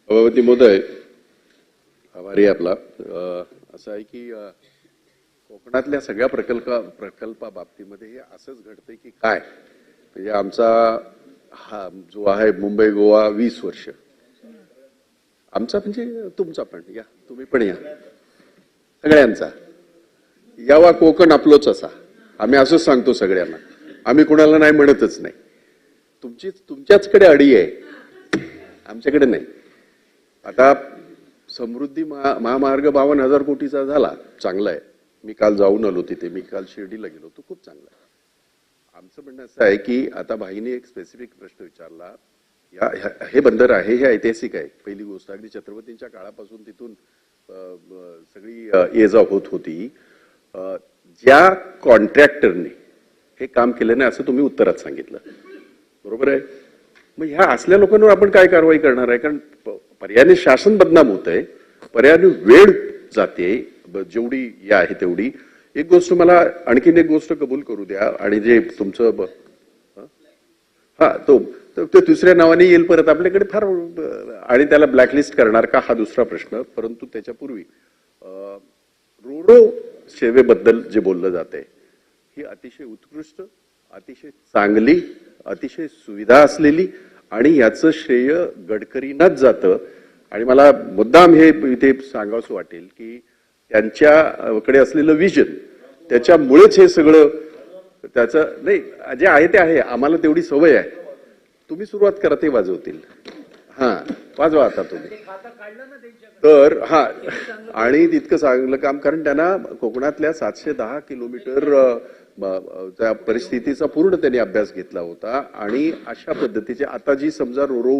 सभापती महोदय, आभारी आपला. असं आहे की कोकणातल्या सगळ्या प्रकल्पाबाबतीमध्ये हे असंच घडतंय की काय, म्हणजे आमचा हा जो आहे मुंबई गोवा 20 वर्ष, आमचा म्हणजे तुमचा पण या, तुम्ही पण या, सगळ्यांचा यावा कोकण आपलोच असा, आम्ही असंच सांगतो सगळ्यांना. आम्ही कुणाला नाही म्हणतच नाही. तुमच्याचकडे अडी आहे, आमच्याकडे नाही. आता समृद्धी महामार्ग 52,000 कोटीचा झाला, चांगला आहे. मी काल जाऊन आलो तिथे, मी काल शिर्डीला गेलो होतो, खूप चांगला आहे. आमचं म्हणणं असं आहे की आता भाईने एक स्पेसिफिक प्रश्न विचारला. हे बंदर आहे, हे ऐतिहासिक आहे. पहिली गोष्ट, अगदी छत्रपतींच्या काळापासून तिथून सगळी ये जा होत होती. ज्या कॉन्ट्रॅक्टरने हे काम केलं नाही असं तुम्ही उत्तरात सांगितलं, बरोबर आहे. मग ह्या असल्या लोकांवर आपण काय कारवाई करणार आहे? कारण पर्यायाने शासन बदनाम होत आहे, पर्यायाने वेळ जाते जेवढी या आहे तेवढी. एक गोष्ट मला आणखीन एक गोष्ट कबूल करू द्या, आणि जे तुमचं ते दुसऱ्या नावाने येईल परत आपल्याकडे फार, आणि त्याला ब्लॅकलिस्ट करणार का हा दुसरा प्रश्न. परंतु त्याच्यापूर्वी रोरो सेवेबद्दल जे बोललं जात आहे ही अतिशय उत्कृष्ट, अतिशय चांगली, अतिशय सुविधा असलेली, आणि याचं श्रेय गडकरींनाच जातं. आणि मला मुद्दाम हे इथे सांगावंसं वाटेल की त्यांच्याकडे असलेलं विजन, त्याच्यामुळेच हे सगळं, त्याचं नाही जे आहे ते आहे. आम्हाला तेवढी सवय आहे. तुम्ही सुरुवात करा, ते वाजवतील. हा, वाजवा आता तुम्ही. तर हा, आणि तितकं चांगलं काम, कारण त्यांना कोकणातल्या 710 किलोमीटर त्या परिस्थितीचा पूर्ण त्यांनी अभ्यास घेतला होता. आणि अशा पद्धतीचे आता जी समजा रोरो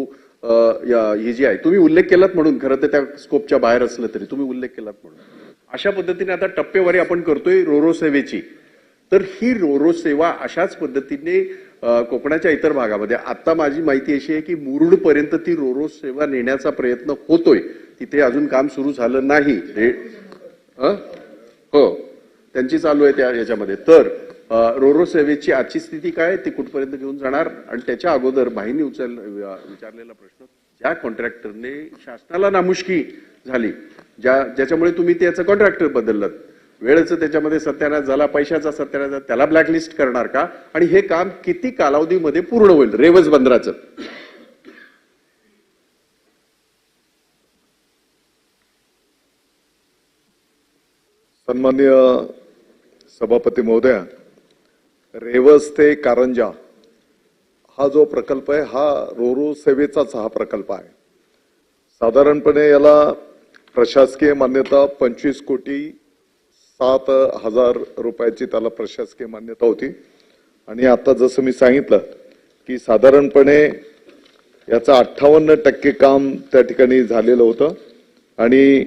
ही जी आहे, तुम्ही उल्लेख केलात म्हणून, खरं तर त्या स्कोपच्या बाहेर असलं तरी तुम्ही उल्लेख केलात म्हणून, अशा पद्धतीने आता टप्पेवारी आपण करतोय रोरो सेवेची. तर ही रोरो सेवा अशाच पद्धतीने कोकणाच्या इतर भागामध्ये, आता माझी माहिती अशी आहे की मुरुड पर्यंत ती रोरो सेवा नेण्याचा प्रयत्न होतोय. तिथे अजून काम सुरू झालं नाही. हो, त्यांची चालू आहे त्या याच्यामध्ये. तर रोरो सेवेची आजची स्थिती काय, ती कुठपर्यंत घेऊन जाणार? आणि त्याच्या अगोदर भाईंनी विचारलेला प्रश्न, ज्या कॉन्ट्रॅक्टरने शासनाला नामुष्की झाली, ज्याच्यामुळे तुम्ही त्याचं कॉन्ट्रॅक्टर बदललं, वेळेचं त्याच्यामध्ये सत्यानाश झाला, पैशाचा सत्यानाश झाला, त्याला ब्लॅकलिस्ट करणार का? आणि हे काम किती कालावधीमध्ये पूर्ण होईल रेवस बंदराचं? सन्माननीय सभापती महोदया, रेवस ते कारंजा हा जो प्रकल्प आहे हा रोरो सेवेचाच हा प्रकल्प आहे. साधारणपणे याला प्रशासकीय मान्यता 25,07,000 रुपयाची त्याला प्रशासकीय मान्यता होती. आणि आता जसं मी सांगितलं की साधारणपणे याचं 58% काम त्या ठिकाणी झालेलं होतं. आणि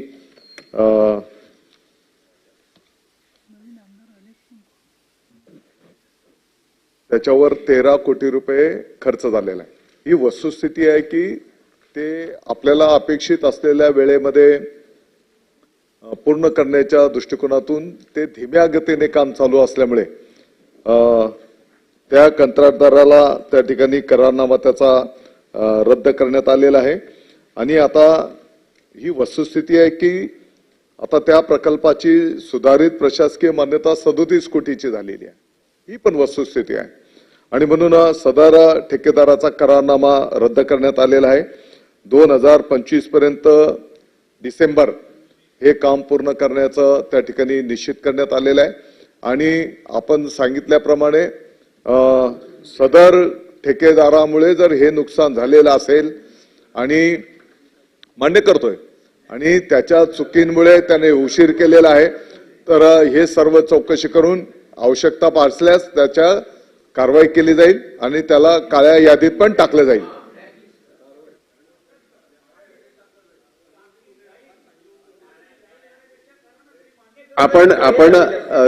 त्याच्यावर 13 कोटी रुपये खर्च झालेला आहे. ही वस्तुस्थिती आहे की ते आपल्याला अपेक्षित असलेल्या वेळेमध्ये पूर्ण करण्याच्या दृष्टिकोनातून ते धीम्या गतीने काम चालू असल्यामुळे त्या कंत्राटदाराला त्या ठिकाणी करारनामा त्याचा रद्द करण्यात आलेला आहे. आणि आता ही वस्तुस्थिती आहे की आता त्या प्रकल्पाची सुधारित प्रशासकीय मान्यता 37 कोटीची झालेली आहे. ही पण वस्तुस्थिती आहे. आणि म्हणून सदर ठेकेदाराचा करारनामा रद्द करण्यात आलेला आहे. 2025 पर्यंत डिसेंबर हे काम पूर्ण करण्याचं त्या ठिकाणी निश्चित करण्यात आलेलं आहे. आणि आपण सांगितल्याप्रमाणे सदर ठेकेदारामुळे जर हे नुकसान झालेलं असेल, आणि मान्य करतोय, आणि त्याच्या चुकींमुळे त्याने उशीर केलेला आहे, तर हे सर्व चौकशी करून आवश्यकता भासल्यास त्याच्या कारवाई केली जाईल आणि त्याला काळ्या यादीत पण टाकलं जाईल. आपण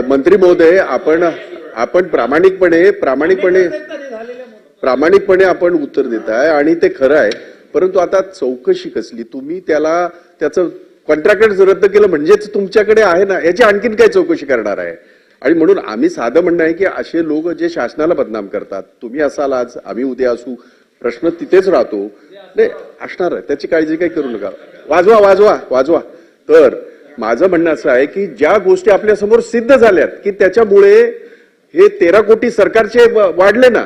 मंत्री महोदय, आपण प्रामाणिकपणे आपण उत्तर देताय आणि ते खरं आहे. परंतु आता चौकशी कसली? तुम्ही त्याचं कॉन्ट्रॅक्टर रद्द केलं म्हणजेच तुमच्याकडे आहे ना, याची आणखीन काय चौकशी करणार आहे? आणि म्हणून आम्ही साधं म्हणणं आहे की असे लोक जे शासनाला बदनाम करतात, तुम्ही असाल आज, आम्ही उद्या असू, प्रश्न तिथेच राहतो नाही असणार आहे, त्याची काळजी काही करू नका. वाजवा वाजवा वाजवा. तर माझं म्हणणं असं आहे की ज्या गोष्टी आपल्या समोर सिद्ध झाल्यात की त्याच्यामुळे हे 13 कोटी सरकारचे वाढले ना,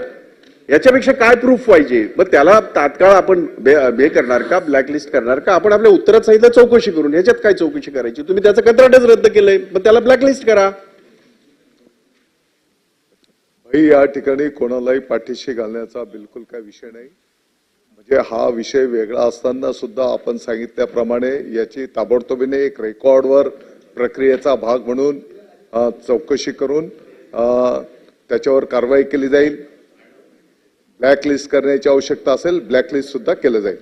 याच्यापेक्षा काय प्रूफ पाहिजे? मग त्याला तात्काळ आपण हे करणार का, ब्लॅकलिस्ट करणार का? आपण आपल्या उत्तरात सांगितलं चौकशी करून. ह्याच्यात काय चौकशी करायची? तुम्ही त्याचं कंत्राटच रद्द केलंय, मग त्याला ब्लॅकलिस्ट करा. भाई, या ठिकाणी कोणालाही पाठीशी घालण्याचा बिलकुल काही विषय नाही. म्हणजे हा विषय वेगळा असताना सुद्धा आपण सांगितल्याप्रमाणे याची ताबडतोबीने एक रेकॉर्डवर प्रक्रियेचा भाग म्हणून चौकशी करून त्याच्यावर कारवाई केली जाईल. ब्लॅकलिस्ट करण्याची आवश्यकता असेल, ब्लॅकलिस्ट सुद्धा केलं जाईल.